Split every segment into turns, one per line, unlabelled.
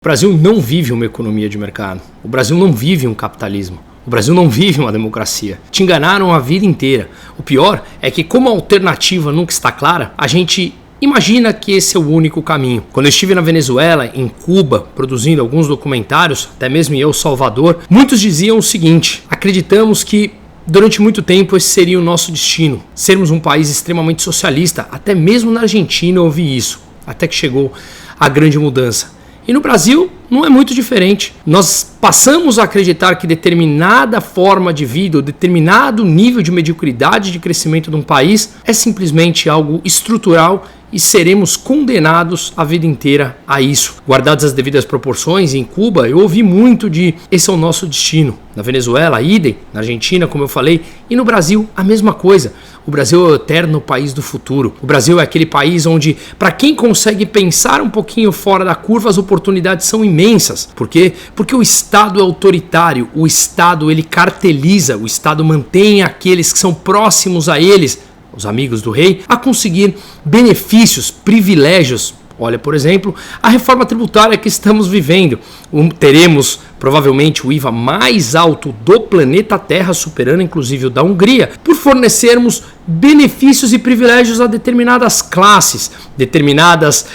O Brasil não vive uma economia de mercado. O Brasil não vive um capitalismo. O Brasil não vive uma democracia. Te enganaram a vida inteira. O pior é que, como a alternativa nunca está clara, a gente imagina que esse é o único caminho. Quando eu estive na Venezuela, em Cuba, produzindo alguns documentários, até mesmo em El Salvador, muitos diziam o seguinte: acreditamos que durante muito tempo esse seria o nosso destino, sermos um país extremamente socialista. Até mesmo na Argentina eu ouvi isso, até que chegou a grande mudança. E no Brasil não é muito diferente. Nós passamos a acreditar que determinada forma de vida, ou determinado nível de mediocridade de crescimento de um país é simplesmente algo estrutural e seremos condenados a vida inteira a isso. Guardadas as devidas proporções, em Cuba eu ouvi muito de esse é o nosso destino. Na Venezuela, idem. Na Argentina, como eu falei. E no Brasil, a mesma coisa. O Brasil é o eterno país do futuro. O Brasil é aquele país onde, para quem consegue pensar um pouquinho fora da curva, as oportunidades são imensas. Por quê? Porque o Estado é autoritário. O Estado, ele carteliza. O Estado mantém aqueles que são próximos a eles, os amigos do rei, a conseguir benefícios, privilégios. Olha, por exemplo, a reforma tributária que estamos vivendo. Teremos provavelmente o IVA mais alto do planeta Terra, superando inclusive o da Hungria, por fornecermos benefícios e privilégios a determinadas classes, determinadas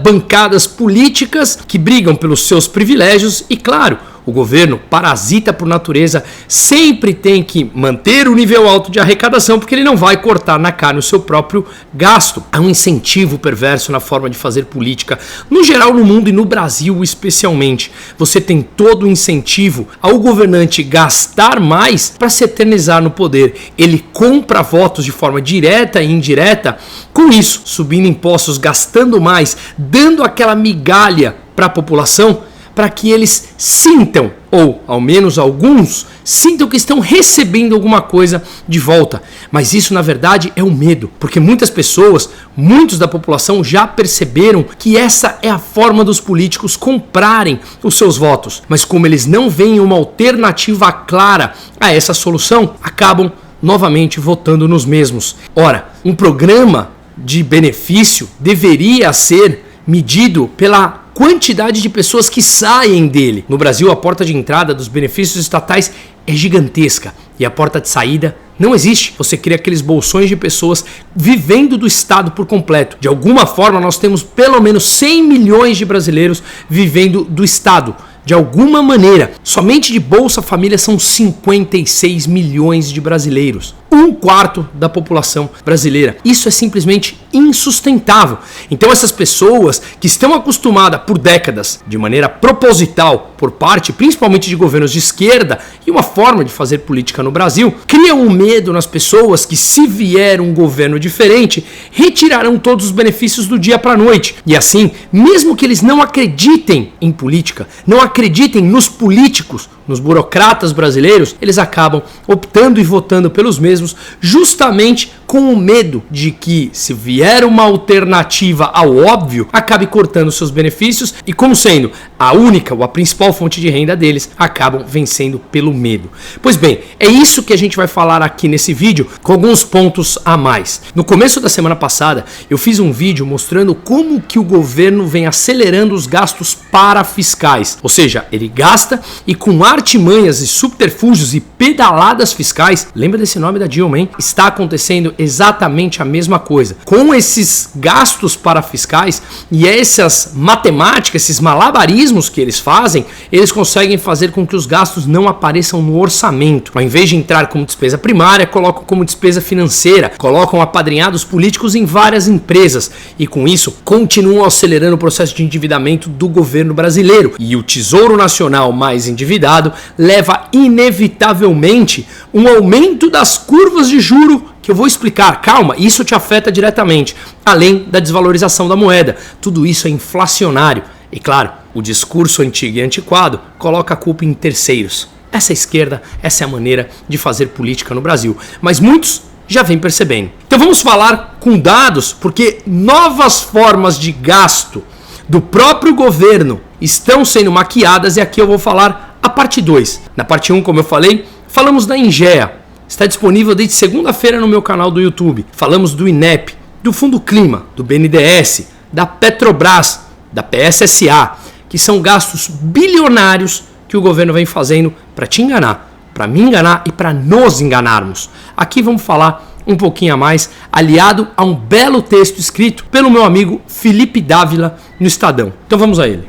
bancadas políticas que brigam pelos seus privilégios e, claro, o governo, parasita por natureza, sempre tem que manter o nível alto de arrecadação porque ele não vai cortar na carne o seu próprio gasto. Há um incentivo perverso na forma de fazer política, no geral no mundo e no Brasil especialmente. Você tem todo o incentivo ao governante gastar mais para se eternizar no poder. Ele compra votos de forma direta e indireta, com isso, subindo impostos, gastando mais, dando aquela migalha para a população, para que eles sintam, ou ao menos alguns, sintam que estão recebendo alguma coisa de volta. Mas isso, na verdade, é o medo, porque muitas pessoas, muitos da população já perceberam que essa é a forma dos políticos comprarem os seus votos. Mas como eles não veem uma alternativa clara a essa solução, acabam novamente votando nos mesmos. Ora, um programa de benefício deveria ser medido pela quantidade de pessoas que saem dele. No Brasil, a porta de entrada dos benefícios estatais é gigantesca e a porta de saída não existe. Você cria aqueles bolsões de pessoas vivendo do Estado por completo. De alguma forma, nós temos pelo menos 100 milhões de brasileiros vivendo do Estado. De alguma maneira, somente de Bolsa Família são 56 milhões de brasileiros. 1/4 da população brasileira. Isso é simplesmente insustentável. Então essas pessoas que estão acostumadas por décadas, de maneira proposital, por parte principalmente de governos de esquerda, e uma forma de fazer política no Brasil, criam um medo nas pessoas que, se vier um governo diferente, retirarão todos os benefícios do dia para a noite. E assim, mesmo que eles não acreditem em política, não acreditem nos políticos, nos burocratas brasileiros, eles acabam optando e votando pelos mesmos, justamente com o medo de que, se vier uma alternativa ao óbvio, acabe cortando seus benefícios e, como sendo a única ou a principal fonte de renda deles, acabam vencendo pelo medo. Pois bem, é isso que a gente vai falar aqui nesse vídeo, com alguns pontos a mais. No começo da semana passada, eu fiz um vídeo mostrando como que o governo vem acelerando os gastos parafiscais, ou seja, ele gasta e, com artimanhas e subterfúgios e pedaladas fiscais, lembra desse nome da Dilma, hein? Está acontecendo exatamente a mesma coisa. Com esses gastos parafiscais e essas matemáticas, esses malabarismos que eles fazem, eles conseguem fazer com que os gastos não apareçam no orçamento. Ao invés de entrar como despesa primária, colocam como despesa financeira, colocam apadrinhados políticos em várias empresas e, com isso, continuam acelerando o processo de endividamento do governo brasileiro. E o Tesouro Nacional mais endividado leva inevitavelmente um aumento das curvas de juro, que eu vou explicar. Calma, isso te afeta diretamente, além da desvalorização da moeda. Tudo isso é inflacionário. E claro, o discurso antigo e antiquado coloca a culpa em terceiros. Essa esquerda, essa é a maneira de fazer política no Brasil. Mas muitos já vêm percebendo. Então vamos falar com dados, porque novas formas de gasto do próprio governo estão sendo maquiadas, e aqui eu vou falar a parte 2. Na parte 1, como eu falei, falamos da Engea. Está disponível desde segunda-feira no meu canal do YouTube. Falamos do INEP, do Fundo Clima, do BNDES, da Petrobras, da PSSA, que são gastos bilionários que o governo vem fazendo para te enganar, para me enganar e para nos enganarmos. Aqui vamos falar um pouquinho a mais, aliado a um belo texto escrito pelo meu amigo Felipe Dávila no Estadão. Então vamos a ele.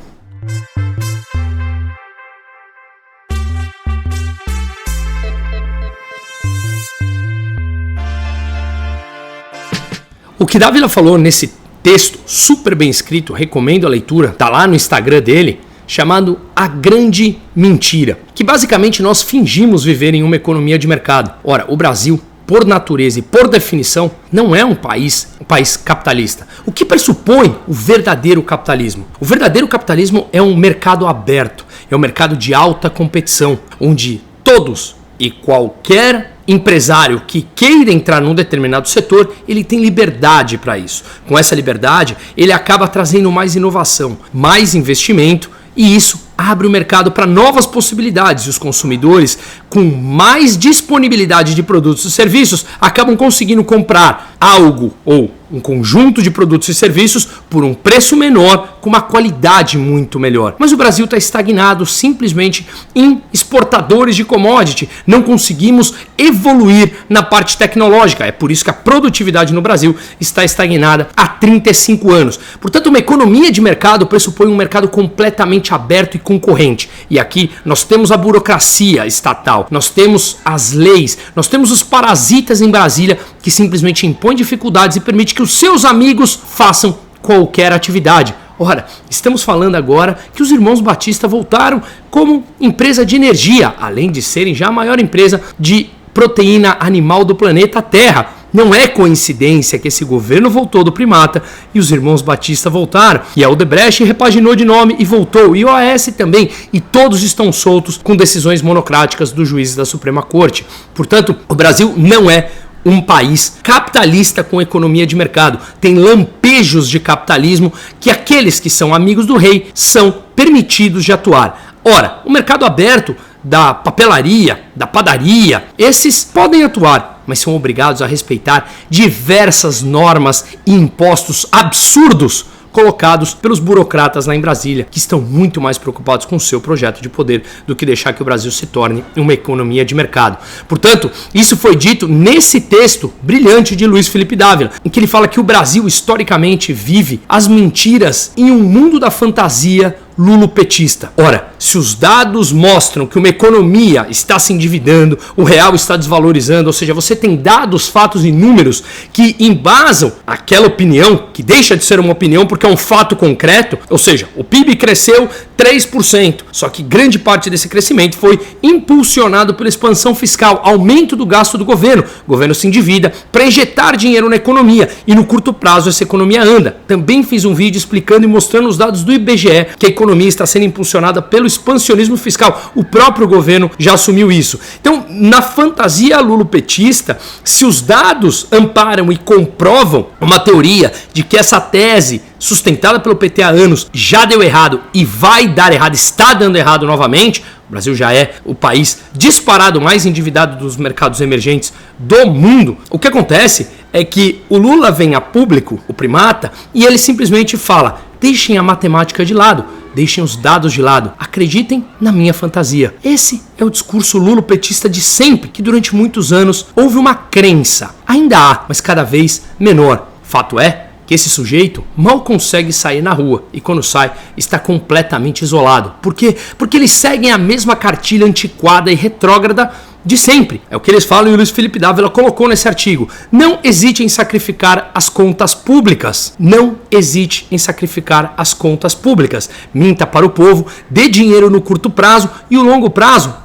O que Dávila falou nesse texto super bem escrito, recomendo a leitura, tá lá no Instagram dele, chamado A Grande Mentira, que basicamente nós fingimos viver em uma economia de mercado. Ora, o Brasil, por natureza e por definição, não é um país capitalista. O que pressupõe o verdadeiro capitalismo? O verdadeiro capitalismo é um mercado aberto, é um mercado de alta competição, onde todos e qualquer empresário que queira entrar num determinado setor, ele tem liberdade para isso. Com essa liberdade, ele acaba trazendo mais inovação, mais investimento, e isso abre o mercado para novas possibilidades. E os consumidores, com mais disponibilidade de produtos e serviços, acabam conseguindo comprar algo ou um conjunto de produtos e serviços por um preço menor, com uma qualidade muito melhor. Mas o Brasil está estagnado simplesmente em exportadores de commodity. Não conseguimos evoluir na parte tecnológica. É por isso que a produtividade no Brasil está estagnada há 35 anos. Portanto, uma economia de mercado pressupõe um mercado completamente aberto e concorrente. E aqui nós temos a burocracia estatal, nós temos as leis, nós temos os parasitas em Brasília que simplesmente impõem dificuldades e permite que os seus amigos façam qualquer atividade. Ora, estamos falando agora que os irmãos Batista voltaram como empresa de energia, além de serem já a maior empresa de proteína animal do planeta Terra. Não é coincidência que esse governo voltou do Primata e os irmãos Batista voltaram. E a Odebrecht repaginou de nome e voltou. E o OAS também. E todos estão soltos com decisões monocráticas dos juízes da Suprema Corte. Portanto, o Brasil não é um país capitalista com economia de mercado. Tem lampejos de capitalismo que aqueles que são amigos do rei são permitidos de atuar. Ora, o mercado aberto da papelaria, da padaria, esses podem atuar, mas são obrigados a respeitar diversas normas e impostos absurdos colocados pelos burocratas lá em Brasília, que estão muito mais preocupados com o seu projeto de poder do que deixar que o Brasil se torne uma economia de mercado. Portanto, isso foi dito nesse texto brilhante de Luiz Felipe Dávila, em que ele fala que o Brasil historicamente vive as mentiras em um mundo da fantasia lulopetista. Ora, se os dados mostram que uma economia está se endividando, o real está desvalorizando, ou seja, você tem dados, fatos e números que embasam aquela opinião, que deixa de ser uma opinião porque é um fato concreto, ou seja, o PIB cresceu 3%, só que grande parte desse crescimento foi impulsionado pela expansão fiscal, aumento do gasto do governo. O governo se endivida para injetar dinheiro na economia e no curto prazo essa economia anda. Também fiz um vídeo explicando e mostrando os dados do IBGE que a economia está sendo impulsionada pelo expansionismo fiscal. O próprio governo já assumiu isso. Então, na fantasia lulopetista, se os dados amparam e comprovam uma teoria de que essa tese sustentada pelo PT há anos já deu errado e vai dar errado, está dando errado novamente, o Brasil já é o país disparado mais endividado dos mercados emergentes do mundo. O que acontece é que o Lula vem a público, o Primata, e ele simplesmente fala: deixem a matemática de lado, deixem os dados de lado, acreditem na minha fantasia. Esse é o discurso lulopetista de sempre, que durante muitos anos houve uma crença. Ainda há, mas cada vez menor. Fato é que esse sujeito mal consegue sair na rua e quando sai está completamente isolado. Por quê? Porque eles seguem a mesma cartilha antiquada e retrógrada de sempre. É o que eles falam e o Luiz Felipe Dávila colocou nesse artigo. Não hesite em sacrificar as contas públicas. Não hesite em sacrificar as contas públicas. Minta para o povo, dê dinheiro no curto prazo e o longo prazo,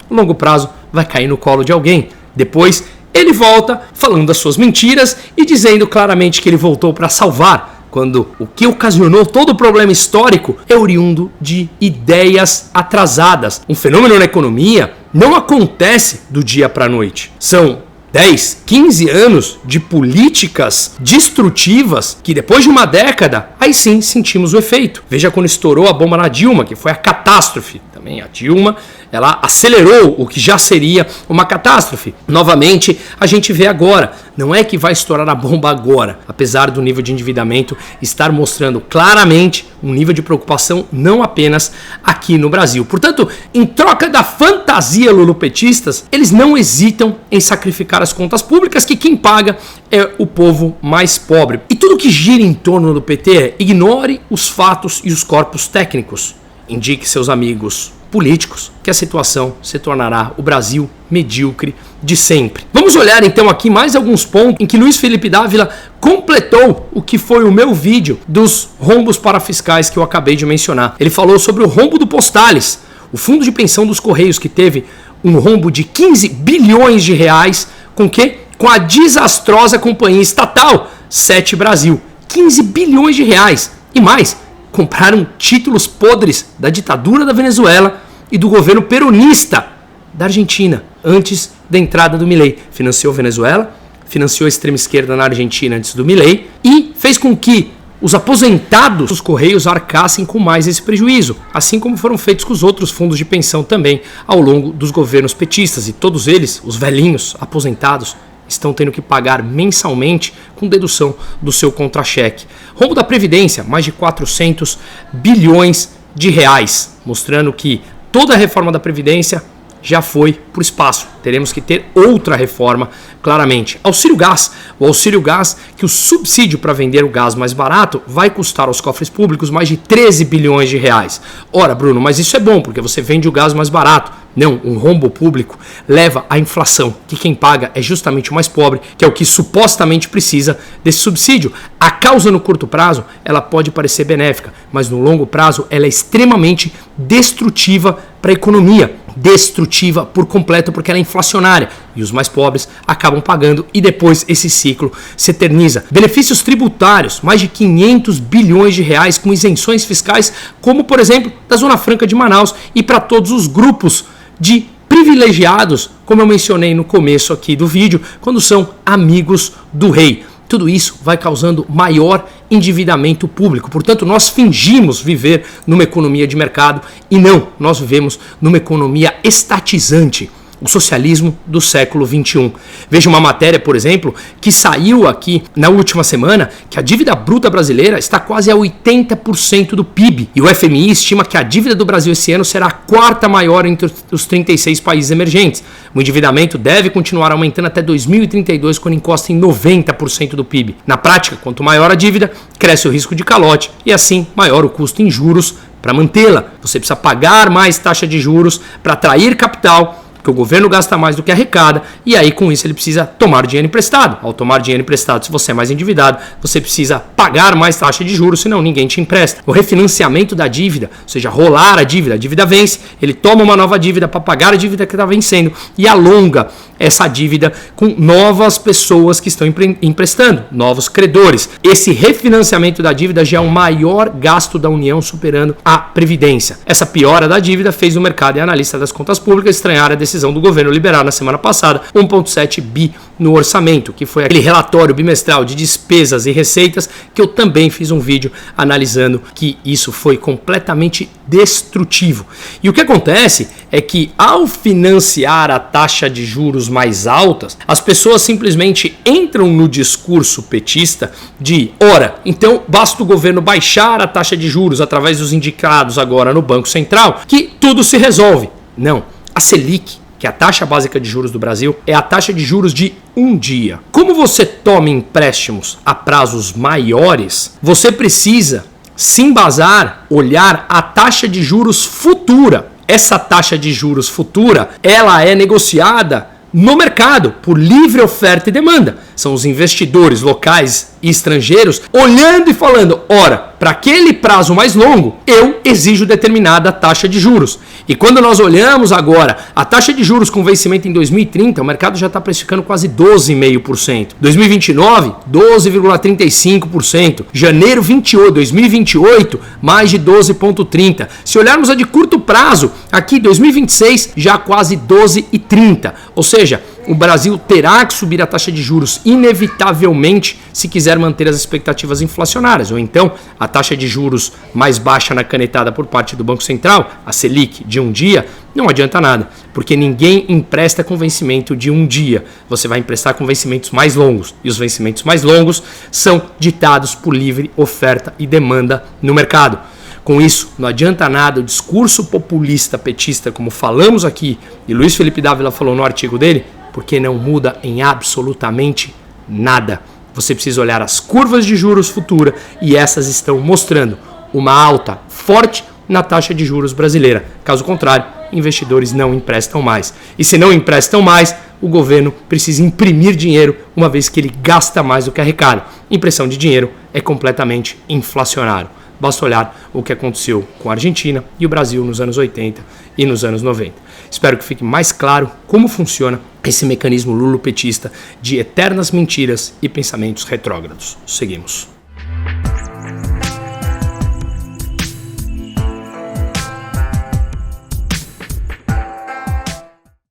o longo prazo vai cair no colo de alguém. Depois ele volta falando das suas mentiras e dizendo claramente que ele voltou para salvar, quando o que ocasionou todo o problema histórico é oriundo de ideias atrasadas. Um fenômeno na economia não acontece do dia para a noite. São 10, 15 anos de políticas destrutivas que depois de uma década, aí sim sentimos o efeito. Veja quando estourou a bomba na Dilma, que foi a catástrofe. Também a Dilma, ela acelerou o que já seria uma catástrofe. Novamente, a gente vê agora. Não é que vai estourar a bomba agora, apesar do nível de endividamento estar mostrando claramente um nível de preocupação não apenas aqui no Brasil. Portanto, em troca da fantasia lulopetistas, eles não hesitam em sacrificar as contas públicas, que quem paga é o povo mais pobre. E tudo que gira em torno do PT é: ignore os fatos e os corpos técnicos. Indique seus amigos políticos que a situação se tornará o Brasil medíocre de sempre. Vamos olhar então aqui mais alguns pontos em que Luiz Felipe Dávila completou o que foi o meu vídeo dos rombos parafiscais que eu acabei de mencionar. Ele falou sobre o rombo do Postales, o fundo de pensão dos Correios, que teve um rombo de 15 bilhões de reais, com que? Com a desastrosa companhia estatal Sete Brasil. 15 bilhões de reais e mais. Compraram títulos podres da ditadura da Venezuela e do governo peronista da Argentina, antes da entrada do Milei. Financiou a Venezuela, financiou a extrema esquerda na Argentina antes do Milei e fez com que os aposentados dos Correios arcassem com mais esse prejuízo, assim como foram feitos com os outros fundos de pensão também ao longo dos governos petistas. E todos eles, os velhinhos aposentados, estão tendo que pagar mensalmente com dedução do seu contra-cheque. Rombo da Previdência, mais de 400 bilhões de reais, mostrando que toda a reforma da Previdência já foi para o espaço. Teremos que ter outra reforma, claramente. Auxílio Gás. O Auxílio Gás, que o subsídio para vender o gás mais barato vai custar aos cofres públicos mais de 13 bilhões de reais. Ora, Bruno, mas isso é bom, porque você vende o gás mais barato. Não, um rombo público leva à inflação, que quem paga é justamente o mais pobre, que é o que supostamente precisa desse subsídio. A causa no curto prazo, ela pode parecer benéfica, mas no longo prazo ela é extremamente destrutiva para a economia. Destrutiva por completo, porque ela é inflacionária e os mais pobres acabam pagando e depois esse ciclo se eterniza. Benefícios tributários, mais de 500 bilhões de reais com isenções fiscais, como por exemplo da Zona Franca de Manaus, e para todos os grupos de privilegiados, como eu mencionei no começo aqui do vídeo, quando são amigos do rei. Tudo isso vai causando maior endividamento público. Portanto, nós fingimos viver numa economia de mercado e não, nós vivemos numa economia estatizante. O socialismo do século XXI. Veja uma matéria, por exemplo, que saiu aqui na última semana, que a dívida bruta brasileira está quase a 80% do PIB. E o FMI estima que a dívida do Brasil esse ano será a quarta maior entre os 36 países emergentes. O endividamento deve continuar aumentando até 2032, quando encosta em 90% do PIB. Na prática, quanto maior a dívida, cresce o risco de calote e assim maior o custo em juros para mantê-la. Você precisa pagar mais taxa de juros para atrair capital, porque o governo gasta mais do que arrecada, e aí com isso ele precisa tomar dinheiro emprestado. Ao tomar dinheiro emprestado, se você é mais endividado, você precisa pagar mais taxa de juros, senão ninguém te empresta. O refinanciamento da dívida, ou seja, rolar a dívida vence, ele toma uma nova dívida para pagar a dívida que está vencendo e alonga essa dívida com novas pessoas que estão emprestando, novos credores. Esse refinanciamento da dívida já é o maior gasto da União, superando a Previdência. Essa piora da dívida fez o mercado e a analista das contas públicas estranhar a decisão do governo liberar na semana passada 1,7 bi no orçamento, que foi aquele relatório bimestral de despesas e receitas que eu também fiz um vídeo analisando que isso foi completamente destrutivo. E o que acontece é que ao financiar a taxa de juros mais altas, as pessoas simplesmente entram no discurso petista de, ora, então basta o governo baixar a taxa de juros através dos indicados agora no Banco Central que tudo se resolve. Não, a Selic, que é a taxa básica de juros do Brasil, é a taxa de juros de um dia. Como você toma empréstimos a prazos maiores, você precisa se embasar, olhar a taxa de juros futura. Essa taxa de juros futura, ela é negociada no mercado por livre oferta e demanda. São os investidores locais e estrangeiros olhando e falando, ora, para aquele prazo mais longo, eu exijo determinada taxa de juros. E quando nós olhamos agora a taxa de juros com vencimento em 2030, o mercado já está precificando quase 12,5%. 2029, 12,35%. Janeiro 2028, mais de 12,30%. Se olharmos a de curto prazo, aqui 2026, já quase 12,30%. Ou seja, O Brasil terá que subir a taxa de juros inevitavelmente se quiser manter as expectativas inflacionárias, ou então a taxa de juros mais baixa na canetada por parte do Banco Central, a Selic, de um dia, não adianta nada, porque ninguém empresta com vencimento de um dia. Você vai emprestar com vencimentos mais longos, e os vencimentos mais longos são ditados por livre oferta e demanda no mercado. Com isso, não adianta nada o discurso populista petista, como falamos aqui, e Luiz Felipe Dávila falou no artigo dele, porque não muda em absolutamente nada. Você precisa olhar as curvas de juros futura e essas estão mostrando uma alta forte na taxa de juros brasileira. Caso contrário, investidores não emprestam mais. E se não emprestam mais, o governo precisa imprimir dinheiro, uma vez que ele gasta mais do que arrecada. Impressão de dinheiro é completamente inflacionário. Basta olhar o que aconteceu com a Argentina e o Brasil nos anos 80 e nos anos 90. Espero que fique mais claro como funciona esse mecanismo lulopetista de eternas mentiras e pensamentos retrógrados. Seguimos.